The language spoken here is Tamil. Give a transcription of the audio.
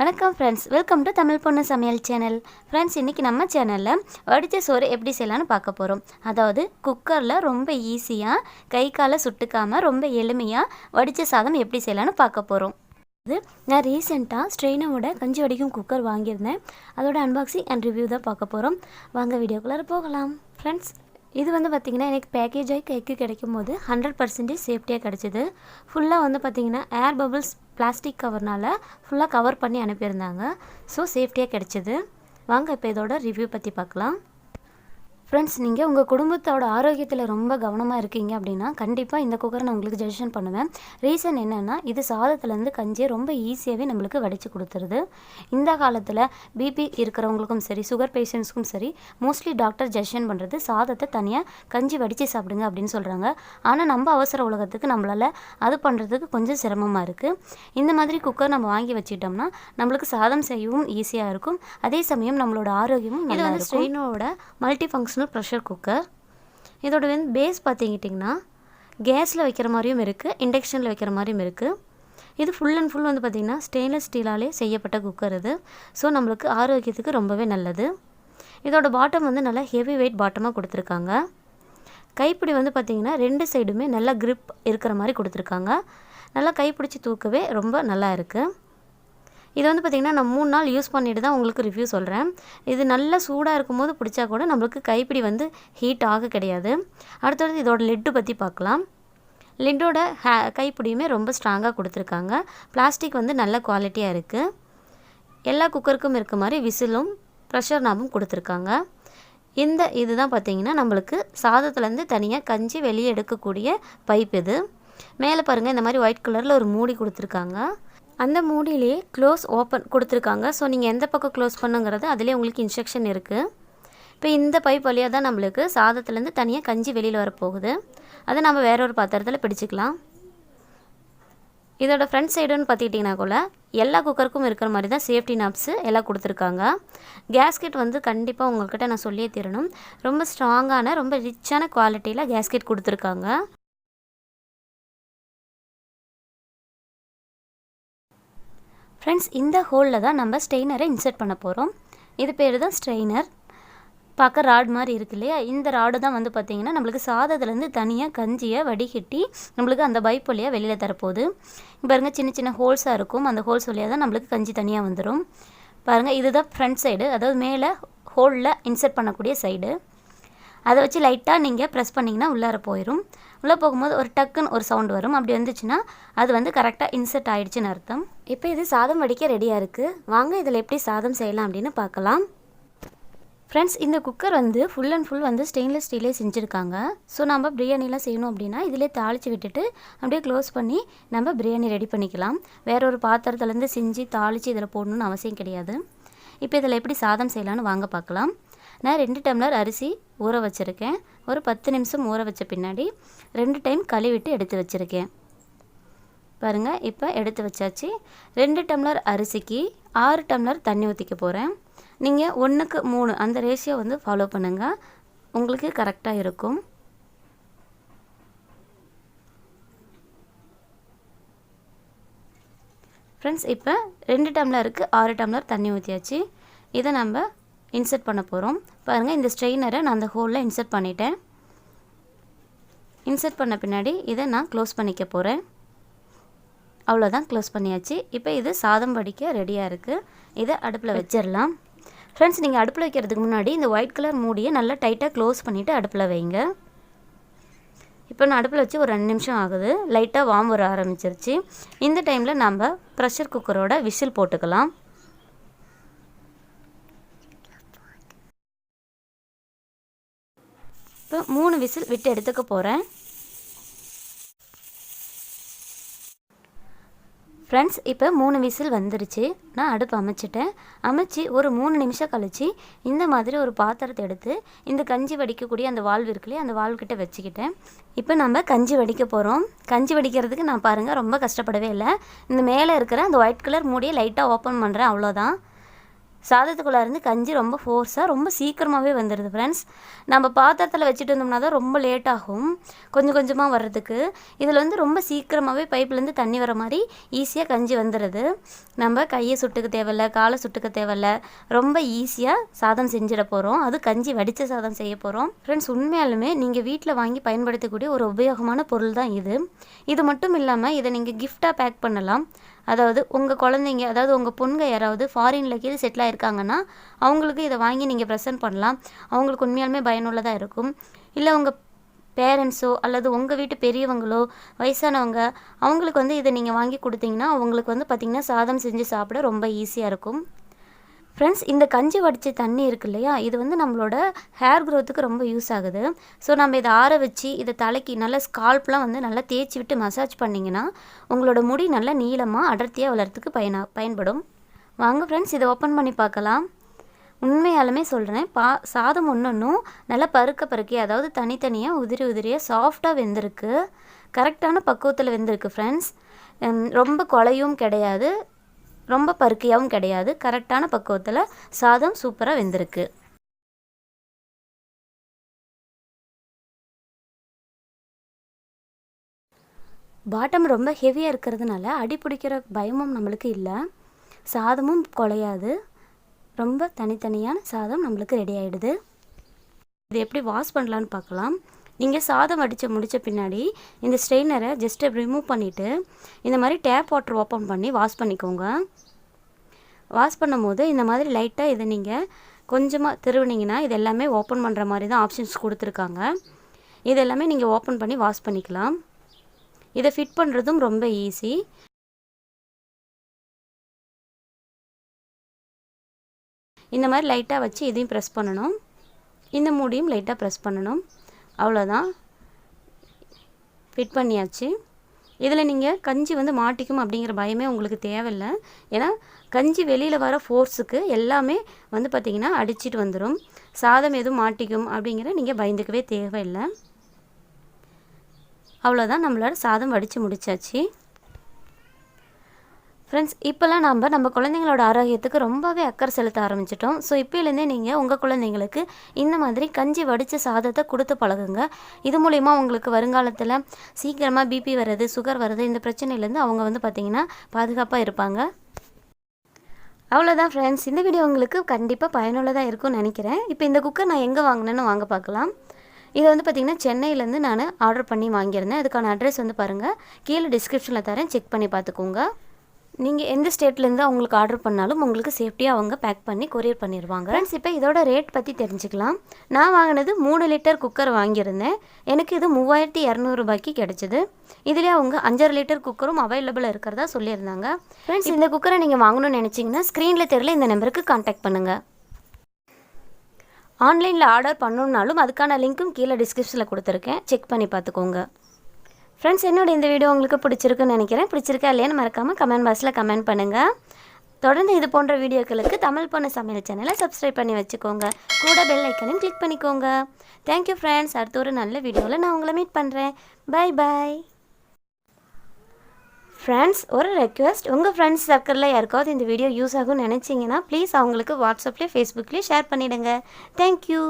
வணக்கம் ஃப்ரெண்ட்ஸ், வெல்கம் டு தமிழ் பொண்ணு சமையல் சேனல். ஃப்ரெண்ட்ஸ், இன்றைக்கி நம்ம சேனலில் வடித்த சோறு எப்படி செய்யலான்னு பார்க்க போகிறோம். அதாவது குக்கரில் ரொம்ப ஈஸியாக கை காலை சுட்டுக்காமல் ரொம்ப எளிமையாக வடித்த சாதம் எப்படி செய்யலான்னு பார்க்க போகிறோம். நான் ரீசெண்டாக ஸ்ட்ரெயினோட கஞ்சி வடிக்கும் குக்கர் வாங்கியிருந்தேன். அதோட அன்பாக்சிங் அண்ட் ரிவ்யூ தான் பார்க்க போகிறோம். வாங்க வீடியோக்குள்ளே போகலாம். ஃப்ரெண்ட்ஸ், இது பார்த்திங்கன்னா எனக்கு பேக்கேஜ் ஆகி கைக்கு கிடைக்கும் போது 100% சேஃப்டியாக கிடச்சிது. ஃபுல்லாக பார்த்திங்கன்னா ஏர் பபிள்ஸ் பிளாஸ்டிக் கவர்னால் ஃபுல்லாக கவர் பண்ணி அனுப்பியிருந்தாங்க. ஸோ சேஃப்டியாக கிடச்சிது. வாங்க இப்போ இதோட ரிவ்யூ பற்றி பார்க்கலாம். ஃப்ரெண்ட்ஸ், நீங்கள் உங்கள் குடும்பத்தோட ஆரோக்கியத்தில் ரொம்ப கவனமாக இருக்கீங்க அப்படின்னா கண்டிப்பாக இந்த குக்கரை நான் உங்களுக்கு சஜஷன் பண்ணுவேன். ரீசன் என்னென்னா, இது சாதத்துலேருந்து கஞ்சியை ரொம்ப ஈஸியாகவே நம்மளுக்கு வடித்து கொடுத்துருது. இந்த காலத்தில் பிபி இருக்கிறவங்களுக்கும் சரி, சுகர் பேஷண்ட்ஸ்க்கும் சரி, மோஸ்ட்லி டாக்டர் சஜஷன் பண்ணுறது சாதத்தை தனியாக கஞ்சி வடித்து சாப்பிடுங்க அப்படின்னு சொல்கிறாங்க. ஆனால் நம்ம அவசர உலகத்துக்கு நம்மளால் அது பண்ணுறதுக்கு கொஞ்சம் சிரமமாக இருக்குது. இந்த மாதிரி குக்கர் நம்ம வாங்கி வச்சுட்டோம்னா நம்மளுக்கு சாதம் செய்யவும் ஈஸியாக இருக்கும். அதே சமயம் நம்மளோட ஆரோக்கியமும் இது ஸ்ட்ரெயினோட மல்டி ஃபங்க்ஷனல் ப்ரெஷர் குக்கர். இதோட பேஸ் பார்த்திங்கன்னா கேஸில் வைக்கிற மாதிரியும் இருக்குது, இண்டக்ஷனில் வைக்கிற மாதிரியும் இருக்குது. இது ஃபுல் அண்ட் ஃபுல் பார்த்திங்கன்னா ஸ்டெயின்லெஸ் ஸ்டீலாலே செய்யப்பட்ட குக்கர் இது. ஸோ நம்மளுக்கு ஆரோக்கியத்துக்கு ரொம்பவே நல்லது. இதோட பாட்டம் நல்லா ஹெவி வெயிட் பாட்டமாக கொடுத்துருக்காங்க. கைப்பிடி பார்த்திங்கன்னா 2 சைடுமே நல்லா கிரிப் இருக்கிற மாதிரி கொடுத்துருக்காங்க. நல்லா கைப்பிடிச்சி தூக்கவே ரொம்ப நல்லா இருக்குது. இது பார்த்திங்கன்னா நான் 3 நாள் யூஸ் பண்ணிட்டு தான் உங்களுக்கு ரிவ்யூ சொல்கிறேன். இது நல்லா சூடாக இருக்கும்போது பிடிச்சா கூட நம்மளுக்கு கைப்பிடி ஹீட் ஆக கிடையாது. அடுத்தது இதோட லிட்டு பற்றி பார்க்கலாம். லிட்டோட கைப்பிடியுமே ரொம்ப ஸ்ட்ராங்காக கொடுத்துருக்காங்க. பிளாஸ்டிக் நல்ல குவாலிட்டியாக இருக்குது. எல்லா குக்கருக்கும் இருக்க மாதிரி விசிலும் ப்ரெஷர் நாபும் கொடுத்துருக்காங்க. இதுதான் பார்த்திங்கன்னா நம்மளுக்கு சாதத்துலேருந்து தனியாக கஞ்சி வெளியே எடுக்கக்கூடிய பைப். இது மேலே பாருங்கள், இந்த மாதிரி ஒயிட் கலரில் ஒரு மூடி கொடுத்துருக்காங்க. அந்த மூடியிலேயே க்ளோஸ் ஓப்பன் கொடுத்துருக்காங்க. ஸோ நீங்கள் எந்த பக்கம் க்ளோஸ் பண்ணுங்கிறது அதிலே உங்களுக்கு இன்ஸ்ட்ரக்ஷன் இருக்குது. இப்போ இந்த பைப் வழியாக தான் நம்மளுக்கு சாதத்துலேருந்து தனியாக கஞ்சி வெளியில் வரப்போகுது. அதை நம்ம வேற ஒரு பாத்திரத்தில் பிடிச்சிக்கலாம். இதோட ஃப்ரண்ட் சைடுன்னு பார்த்துக்கிட்டிங்கன்னா கூட எல்லா குக்கருக்கும் இருக்கிற மாதிரி தான் சேஃப்டி நாப்ஸு எல்லாம் கொடுத்துருக்காங்க. கேஸ்கெட் கண்டிப்பாக உங்கள்கிட்ட நான் சொல்லியே தரணும். ரொம்ப ஸ்ட்ராங்கான ரொம்ப ரிச்சான குவாலிட்டியில் கேஸ்கெட் கொடுத்துருக்காங்க. ஃப்ரெண்ட்ஸ், இந்த ஹோலில் தான் நம்ம ஸ்ட்ரெயினரை இன்சர்ட் பண்ண போகிறோம். இது பேர் தான் ஸ்ட்ரெயினர். பார்க்க ராட் மாதிரி இருக்கு இல்லையா? இந்த ராடு தான் பார்த்திங்கன்னா நம்மளுக்கு சாதத்துலேருந்து தனியாக கஞ்சியை வடிகட்டி நம்மளுக்கு அந்த பைப் வழியாக வெளியில் தரப்போகுது. பாருங்கள், சின்ன சின்ன ஹோல்ஸாக இருக்கும். அந்த ஹோல்ஸ் வழியாக தான் நம்மளுக்கு கஞ்சி தனியாக வந்துடும். பாருங்கள், இதுதான் ஃப்ரண்ட் சைடு, அதாவது மேலே ஹோலில் இன்சர்ட் பண்ணக்கூடிய சைடு. அதை வச்சு லைட்டாக நீங்கள் ப்ரெஸ் பண்ணிங்கன்னா உள்ளார போயிடும். உள்ளே போகும்போது ஒரு டக்குன்னு ஒரு சவுண்ட் வரும். அப்படி வந்துச்சுன்னா அது கரெக்டாக இன்சர்ட் ஆகிடுச்சின்னு அர்த்தம். இப்போ இது சாதம் வடிக்க ரெடியாக இருக்குது. வாங்க இதில் எப்படி சாதம் செய்யலாம் அப்படின்னு பார்க்கலாம். ஃப்ரெண்ட்ஸ், இந்த cooker full and full stainless ஸ்டீலே செஞ்சுருக்காங்க. ஸோ நம்ம பிரியாணிலாம் செய்யணும் அப்படின்னா இதிலே தாளித்து விட்டுட்டு அப்படியே க்ளோஸ் பண்ணி நம்ம பிரியாணி ரெடி பண்ணிக்கலாம். வேற ஒரு பாத்திரத்துலேருந்து செஞ்சு தாளித்து இதில் போடணுன்னு அவசியம் கிடையாது. இப்போ இதில் எப்படி சாதம் செய்யலான்னு வாங்க பார்க்கலாம். நான் 2 டம்ளர் அரிசி ஊற வச்சுருக்கேன். ஒரு 10 நிமிஷம் ஊற வச்ச பின்னாடி 2 டைம் கழுவிட்டு எடுத்து வச்சுருக்கேன். பாருங்கள், இப்போ எடுத்து வச்சாச்சு. 2 டம்ளர் அரிசிக்கு 6 டம்ளர் தண்ணி ஊற்றிக்க போகிறேன். நீங்கள் 1:3 அந்த ரேஷியோ ஃபாலோ பண்ணுங்கள், உங்களுக்கு கரெக்டாக இருக்கும். ஃப்ரெண்ட்ஸ், இப்போ 2 டம்ளருக்கு 6 டம்ளர் தண்ணி ஊற்றியாச்சு. இதை நம்ம இன்சர்ட் பண்ண போகிறோம். பாருங்கள், இந்த ஸ்ட்ரெயினரை நான் அந்த ஹோலில் இன்சர்ட் பண்ணிட்டேன். இன்சர்ட் பண்ண பின்னாடி இதை நான் க்ளோஸ் பண்ணிக்க போகிறேன். அவ்வளோதான், க்ளோஸ் பண்ணியாச்சு. இப்போ இது சாதம் வடிக்க ரெடியாக இருக்குது. இதை அடுப்பில் வச்சிடலாம். ஃப்ரெண்ட்ஸ், நீங்கள் அடுப்பில் வைக்கிறதுக்கு முன்னாடி இந்த ஒயிட் கலர் மூடியை நல்லா டைட்டாக க்ளோஸ் பண்ணிவிட்டு அடுப்பில் வைங்க. இப்போ நான் அடுப்பில் வச்சு ஒரு 2 நிமிஷம் ஆகுது. லைட்டாக வார்ம் வர ஆரம்பிச்சிருச்சு. இந்த டைமில் நம்ம ப்ரெஷர் குக்கரோட விசில் போட்டுக்கலாம். இப்போ 3 விசில் விட்டு எடுத்துக்க போகிறேன். ஃப்ரெண்ட்ஸ், இப்போ 3 விசில் வந்துருச்சு. நான் அடுப்பு அமைச்சு ஒரு 3 நிமிஷம் கழித்து இந்த மாதிரி ஒரு பாத்திரத்தை எடுத்து இந்த கஞ்சி வடிக்கக்கூடிய அந்த வால்வு இருக்குல்லையே, அந்த வால்கிட்ட வச்சுக்கிட்டேன். இப்போ நம்ம கஞ்சி வடிக்க போகிறோம். கஞ்சி வடிக்கிறதுக்கு நான் பாருங்கள் ரொம்ப கஷ்டப்படவே இல்லை. இந்த மேலே இருக்கிற அந்த ஒயிட் கலர் மூடியை லைட்டாக ஓப்பன் பண்ணுறேன், அவ்வளோதான். சாதத்துக்குள்ளே இருந்து கஞ்சி ரொம்ப ஃபோர்ஸாக ரொம்ப சீக்கிரமாகவே வந்துடுது ஃப்ரெண்ட்ஸ். நம்ம பாத்திரத்தில் வச்சுட்டு இருந்தோம்னா தான் ரொம்ப லேட் ஆகும் கொஞ்சம் கொஞ்சமாக வர்றதுக்கு. இதில் வந்து ரொம்ப சீக்கிரமாகவே பைப்லேருந்து தண்ணி வர மாதிரி ஈஸியாக கஞ்சி வந்துடுது. நம்ம கையை சுட்டுக்க தேவையில்ல, காலை சுட்டுக்க தேவையில்ல, ரொம்ப ஈஸியாக சாதம் செஞ்சிட போகிறோம். அது கஞ்சி வடித்த சாதம் செய்ய போகிறோம். ஃப்ரெண்ட்ஸ், உண்மையாலுமே நீங்கள் வீட்டில் வாங்கி பயன்படுத்தக்கூடிய ஒரு உபயோகமான பொருள் தான் இது. இது மட்டும் இல்லாமல் இதை நீங்கள் கிஃப்டாக பேக் பண்ணலாம். அதாவது உங்கள் குழந்தைங்க, அதாவது உங்கள் பொண்ணுங்க யாராவது ஃபாரினில் கீழே செட்டில் ஆகிருக்காங்கன்னா அவங்களுக்கு இதை வாங்கி நீங்கள் ப்ரெசென்ட் பண்ணலாம். அவங்களுக்கு உண்மையாலுமே பயனுள்ளதாக இருக்கும். இல்லை உங்கள் பேரண்ட்ஸோ அல்லது உங்கள் வீட்டு பெரியவங்களோ வயசானவங்க அவங்களுக்கு வந்து இதை நீங்கள் வாங்கி கொடுத்தீங்கன்னா அவங்களுக்கு வந்து பார்த்திங்கன்னா சாதம் செஞ்சு சாப்பிட ரொம்ப ஈஸியாக இருக்கும். ஃப்ரெண்ட்ஸ், இந்த கஞ்சி வடித்த தண்ணி இருக்கு இல்லையா, இது வந்து நம்மளோட ஹேர் க்ரோத்துக்கு ரொம்ப யூஸ் ஆகுது. ஸோ நம்ம இதை ஆற வச்சு இதை தலைக்கு நல்லா ஸ்கால்ப்லாம் வந்து நல்லா தேய்ச்சி விட்டு மசாஜ் பண்ணிங்கன்னா உங்களோட முடி நல்லா நீளமாக அடர்த்தியாக வளர்கிறதுக்கு பயன்படும். வாங்க ஃப்ரெண்ட்ஸ், இதை ஓப்பன் பண்ணி பார்க்கலாம். உண்மையாலுமே சொல்கிறேன், சாதம் ஒன்றும் நல்லா பருக்கி அதாவது தனித்தனியாக உதிரியாக சாஃப்டாக வெந்திருக்கு. கரெக்டான பக்குவத்தில் வெந்திருக்கு ஃப்ரெண்ட்ஸ். ரொம்ப குழையும் கிடையாது, ரொம்ப பருக்கையாகவும் கிடையாது. கரெக்டான பக்குவத்தில் சாதம் சூப்பராக வெந்திருக்கு. பாட்டம் ரொம்ப ஹெவியாக இருக்கிறதுனால அடி பிடிக்கிற பயமும் நம்மளுக்கு இல்லை. சாதமும் குழையாது, ரொம்ப தனித்தனியான சாதம் நம்மளுக்கு ரெடி ஆகிடுது. இது எப்படி வாஷ் பண்ணலான்னு பார்க்கலாம். நீங்கள் சாதம் வடித்து முடித்த பின்னாடி இந்த ஸ்ட்ரெயினரை ஜஸ்ட்டு ரிமூவ் பண்ணிவிட்டு இந்த மாதிரி டேப் வாட்டர் ஓப்பன் பண்ணி வாஷ் பண்ணிக்கோங்க. வாஷ் பண்ணும் போது இந்த மாதிரி லைட்டாக இதை நீங்கள் கொஞ்சமாக திருவினீங்கன்னா இது எல்லாமே ஓப்பன் பண்ணுற மாதிரி தான் ஆப்ஷன்ஸ் கொடுத்துருக்காங்க. இது எல்லாமே நீங்கள் ஓப்பன் பண்ணி வாஷ் பண்ணிக்கலாம். இதை ஃபிட் பண்ணுறதும் ரொம்ப ஈஸி. இந்த மாதிரி லைட்டாக வச்சு இதையும் ப்ரெஸ் பண்ணணும், இந்த மூடியும் லைட்டாக ப்ரெஸ் பண்ணணும். அவ்வளோதான், ஃபிட் பண்ணியாச்சு. இதில் நீங்கள் கஞ்சி வந்து மாட்டிக்கும் அப்படிங்கிற பயமே உங்களுக்கு தேவையில்லை. ஏன்னா கஞ்சி வெளியில் வர ஃபோர்ஸுக்கு எல்லாமே வந்து பார்த்திங்கன்னா அடிச்சிட்டு வந்துடும். சாதம் எதுவும் மாட்டிக்கும் அப்படிங்கிற நீங்கள் பயந்துக்கவே தேவையில்லை. அவ்வளோதான், நம்மளோட சாதம் வடித்து முடிச்சாச்சு. ஃப்ரெண்ட்ஸ், இப்போல்லாம் நம்ம குழந்தைங்களோட ஆரோக்கியத்துக்கு ரொம்பவே அக்கறை செலுத்த ஆரம்பிச்சிட்டோம். ஸோ இப்போலேருந்தே நீங்கள் உங்கள் குழந்தைங்களுக்கு இந்த மாதிரி கஞ்சி வடித்த சாதத்தை கொடுத்து பழகுங்க. இது மூலிமா உங்களுக்கு வருங்காலத்தில் சீக்கிரமாக பிபி வர்றது, சுகர் வர்றது, இந்த பிரச்சனையிலேருந்து அவங்க வந்து பார்த்திங்கன்னா பாதுகாப்பாக இருப்பாங்க. அவ்வளோதான் ஃப்ரெண்ட்ஸ், இந்த வீடியோ உங்களுக்கு கண்டிப்பாக பயனுள்ளதாக இருக்கும்னு நினைக்கிறேன். இப்போ இந்த குக்கர் நான் எங்கே வாங்கினேன்னு வாங்க பார்க்கலாம். இதை வந்து பார்த்திங்கன்னா சென்னையிலேருந்து நான் ஆர்டர் பண்ணி வாங்கியிருந்தேன். அதுக்கான அட்ரஸ் வந்து பாருங்கள், கீழே டிஸ்கிரிப்ஷனில் தரேன், செக் பண்ணி பார்த்துக்கோங்க. நீங்கள் எந்த ஸ்டேட்லேருந்து அவங்களுக்கு ஆர்டர் பண்ணாலும் உங்களுக்கு சேஃப்டியாக அவங்க பேக் பண்ணி கொரியர் பண்ணிடுவாங்க. ஃப்ரெண்ட்ஸ், இப்போ இதோட ரேட் பற்றி தெரிஞ்சுக்கலாம். நான் வாங்கினது 3 லிட்டர் குக்கர் வாங்கியிருந்தேன். எனக்கு இது 3200 ரூபாய்க்கு கிடச்சிது. இதிலே அவங்க 5.5 லிட்டர் குக்கரும் அவைலபிளாக இருக்கிறதா சொல்லியிருந்தாங்க. ஃப்ரெண்ட்ஸ், இந்த குக்கரை நீங்கள் வாங்கணும்னு நினச்சிங்கன்னா ஸ்க்ரீனில் தெரியல இந்த நம்பருக்கு கான்டாக்ட் பண்ணுங்கள். ஆன்லைனில் ஆர்டர் பண்ணணுன்னாலும் அதுக்கான லிங்க்கும் கீழே டிஸ்கிரிப்ஷனில் கொடுத்துருக்கேன், செக் பண்ணி பார்த்துக்கோங்க. ஃப்ரெண்ட்ஸ், என்னோட இந்த வீடியோ உங்களுக்கு பிடிச்சிருக்குன்னு நினைக்கிறேன். பிடிச்சிருக்கா இல்லையான்னு மறக்காமல் கமெண்ட் பாக்ஸில் கமெண்ட் பண்ணுங்கள். தொடர்ந்து இது போன்ற வீடியோக்களுக்கு தமிழ் பொண்ணு சமையல் சேனலை சப்ஸ்கிரைப் பண்ணி வச்சுக்கோங்க. கூட பெல் ஐக்கனையும் கிளிக் பண்ணிக்கோங்க. Thank you friends. அடுத்த ஒரு நல்ல வீடியோவில் நான் உங்களை மீட் பண்ணுறேன். Bye bye. ஃப்ரெண்ட்ஸ், ஒரு ரெக்வெஸ்ட், உங்கள் ஃப்ரெண்ட்ஸ் சர்க்கிளில் யாருக்காவது இந்த வீடியோ யூஸ் ஆகும்னு நினச்சிங்கன்னா ப்ளீஸ் அவங்களுக்கு வாட்ஸ்அப்லேயே ஃபேஸ்புக்லேயே ஷேர் பண்ணிவிடுங்க. தேங்க்யூ.